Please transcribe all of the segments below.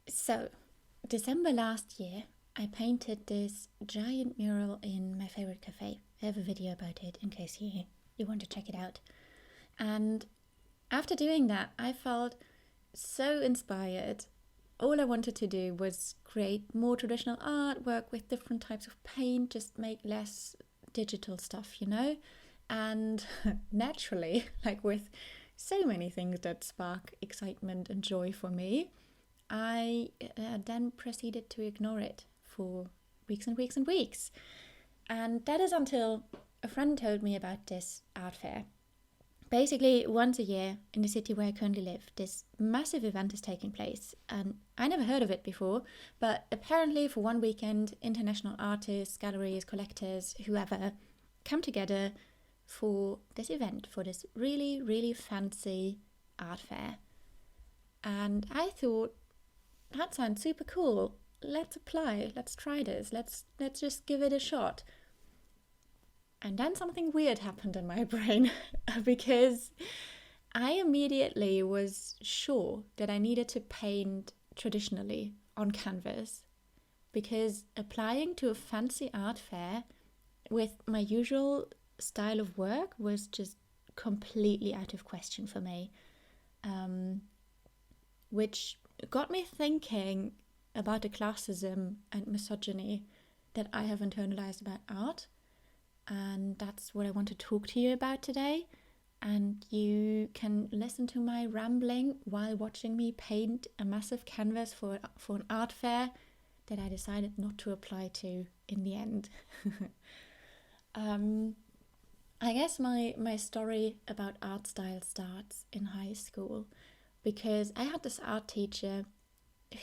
So, December last year, I painted this giant mural in my favorite cafe. I have a video about it in case you want to check it out. And after doing that, I felt so inspired. All I wanted to do was create more traditional art, work with different types of paint, just make less digital stuff, And naturally, like with so many things that spark excitement and joy for me, I then proceeded to ignore it for weeks and weeks and weeks. And that is until a friend told me about this art fair. Basically, once a year in the city where I currently live, this massive event is taking place. And I never heard of it before, but apparently, for one weekend, international artists, galleries, collectors, whoever come together for this event, for this really, really fancy art fair. And I thought, that sounds super cool. Let's apply. Let's try this. Let's just give it a shot. And then something weird happened in my brain because I immediately was sure that I needed to paint traditionally on canvas, because applying to a fancy art fair with my usual style of work was just completely out of question for me, which got me thinking about the classism and misogyny that I have internalized about art. And that's what I want to talk to you about today. And you can listen to my rambling while watching me paint a massive canvas for an art fair that I decided not to apply to in the end. I guess my story about art style starts in high school, because I had this art teacher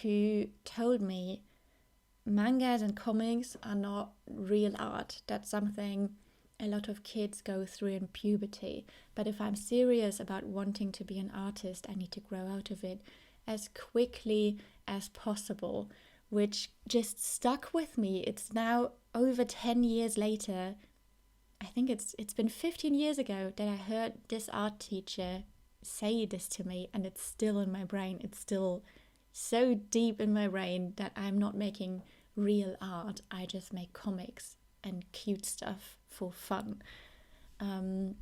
who told me mangas and comics are not real art. That's something a lot of kids go through in puberty. But if I'm serious about wanting to be an artist, I need to grow out of it as quickly as possible, which just stuck with me. It's now over 10 years later. I think it's been 15 years ago that I heard this art teacher say this to me, and it's still in my brain. It's still so deep in my brain that I'm not making real art. I just make comics and cute stuff for fun. I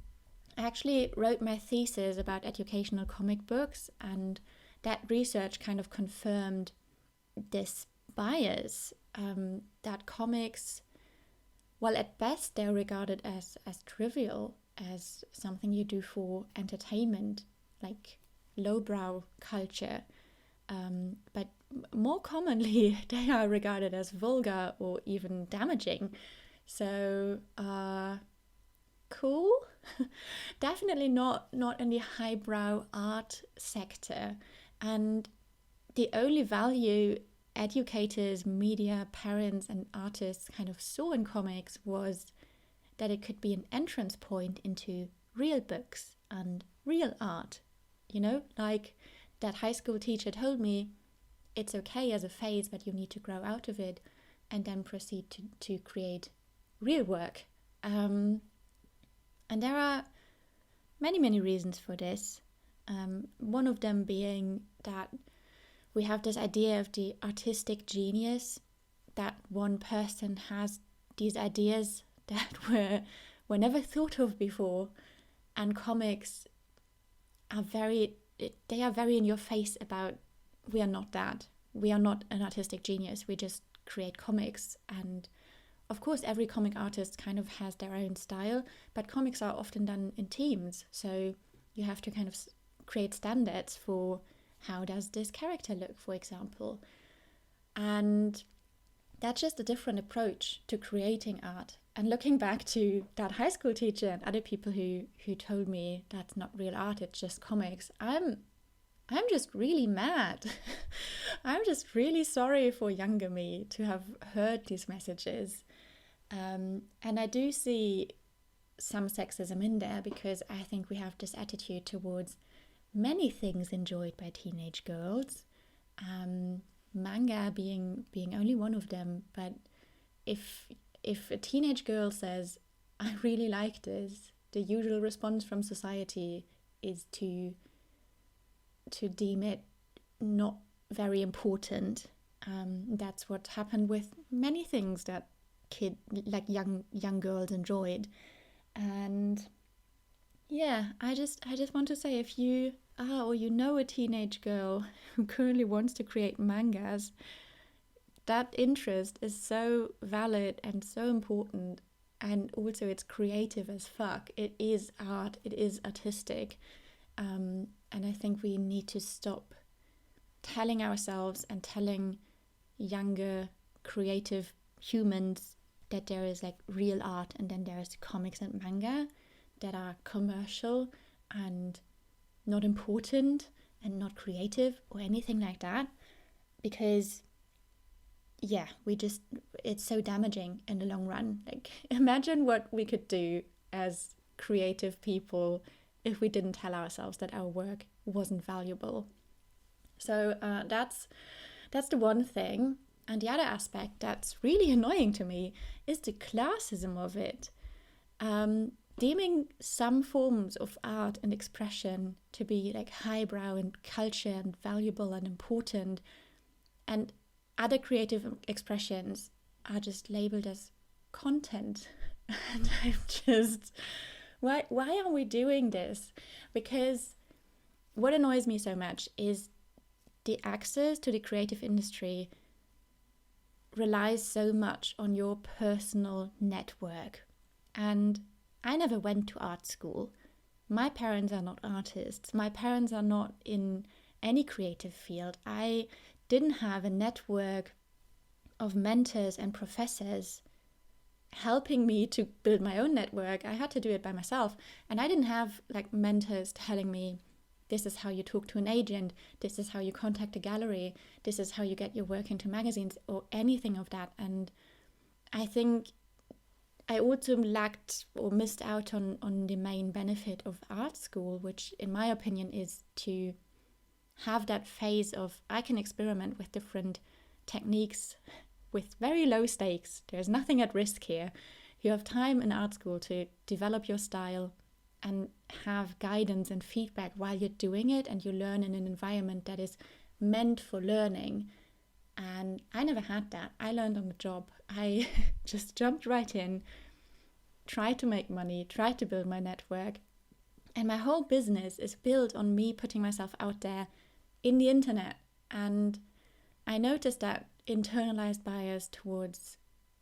actually wrote my thesis about educational comic books, and that research kind of confirmed this bias, that comics, well, at best they're regarded as trivial, as something you do for entertainment, like lowbrow culture. But more commonly, they are regarded as vulgar or even damaging. So, cool? Definitely not in the highbrow art sector. And the only value educators, media, parents, and artists kind of saw in comics was that it could be an entrance point into real books and real art. Like that high school teacher told me, it's okay as a phase, but you need to grow out of it and then proceed to create real work. And there are many, many reasons for this. One of them being that we have this idea of the artistic genius, that one person has these ideas that were never thought of before. And comics are very in your face about, we are not that. We are not an artistic genius. We just create comics. And of course, every comic artist kind of has their own style, but comics are often done in teams. So you have to kind of create standards for how does this character look, for example. And that's just a different approach to creating art. And looking back to that high school teacher and other people who told me that's not real art, it's just comics, I'm just really mad. I'm just really sorry for younger me to have heard these messages. And I do see some sexism in there, because I think we have this attitude towards many things enjoyed by teenage girls. Manga being only one of them. But if a teenage girl says, I really like this, the usual response from society is to deem it not very important. That's what happened with many things that young girls enjoyed. And yeah, I just want to say, if you are or you know a teenage girl who currently wants to create mangas, that interest is so valid and so important. And also it's creative as fuck. It is art, it is artistic. And I think we need to stop telling ourselves and telling younger creative humans that there is like real art and then there is comics and manga that are commercial and not important and not creative or anything like that. Because yeah, it's so damaging in the long run. Like, imagine what we could do as creative people if we didn't tell ourselves that our work wasn't valuable. So that's the one thing. And the other aspect that's really annoying to me is the classism of it. Deeming some forms of art and expression to be like highbrow and culture and valuable and important, and other creative expressions are just labeled as content. And I'm just, why are we doing this? Because what annoys me so much is the access to the creative industry relies so much on your personal network. And I never went to art school. My parents are not artists. My parents are not in any creative field. I didn't have a network of mentors and professors helping me to build my own network. I had to do it by myself. And I didn't have like mentors telling me, this is how you talk to an agent, this is how you contact a gallery, this is how you get your work into magazines, or anything of that. And I think I also lacked or missed out on the main benefit of art school, which in my opinion is to have that phase of, I can experiment with different techniques with very low stakes. There's nothing at risk here. You have time in art school to develop your style and have guidance and feedback while you're doing it, and you learn in an environment that is meant for learning. And I never had that. I learned on the job. I just jumped right in, tried to make money, tried to build my network. And my whole business is built on me putting myself out there in the internet. And I noticed that internalized bias towards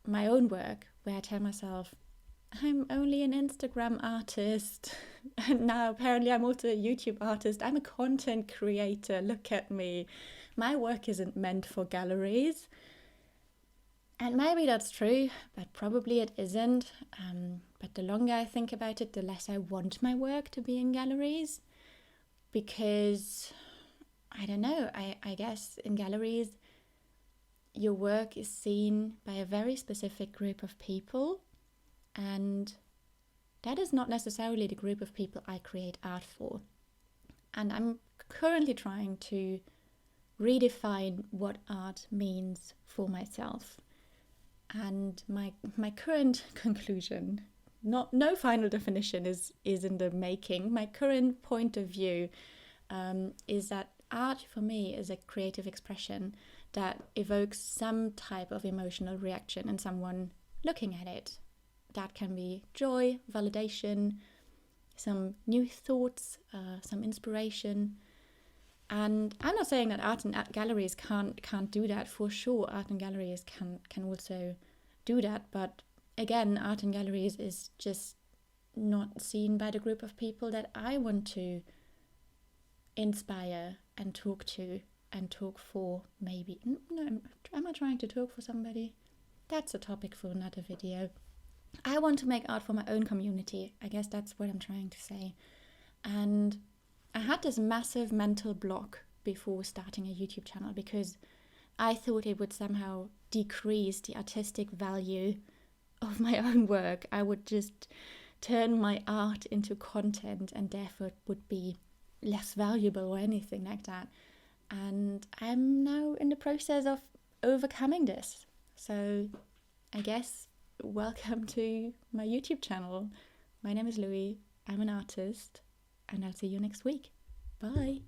my own work, where I tell myself, I'm only an Instagram artist. And now apparently I'm also a YouTube artist. I'm a content creator. Look at me. My work isn't meant for galleries. And maybe that's true, but probably it isn't. But the longer I think about it, the less I want my work to be in galleries. Because, I don't know, I guess in galleries, your work is seen by a very specific group of people. And that is not necessarily the group of people I create art for. And I'm currently trying to redefine what art means for myself. And my current conclusion, no final definition is in the making. My current point of view is that art for me is a creative expression that evokes some type of emotional reaction in someone looking at it. That can be joy, validation, some new thoughts, some inspiration. And I'm not saying that art and galleries can't do that. For sure, art and galleries can also do that. But again, art and galleries is just not seen by the group of people that I want to inspire and talk to and talk for, maybe. No, am I trying to talk for somebody? That's a topic for another video. I want to make art for my own community. I guess that's what I'm trying to say. And I had this massive mental block before starting a YouTube channel because I thought it would somehow decrease the artistic value of my own work. I would just turn my art into content and therefore it would be less valuable or anything like that. And I'm now in the process of overcoming this. So I guess welcome to my YouTube channel. My name is Louie. I'm an artist, and I'll see you next week. Bye.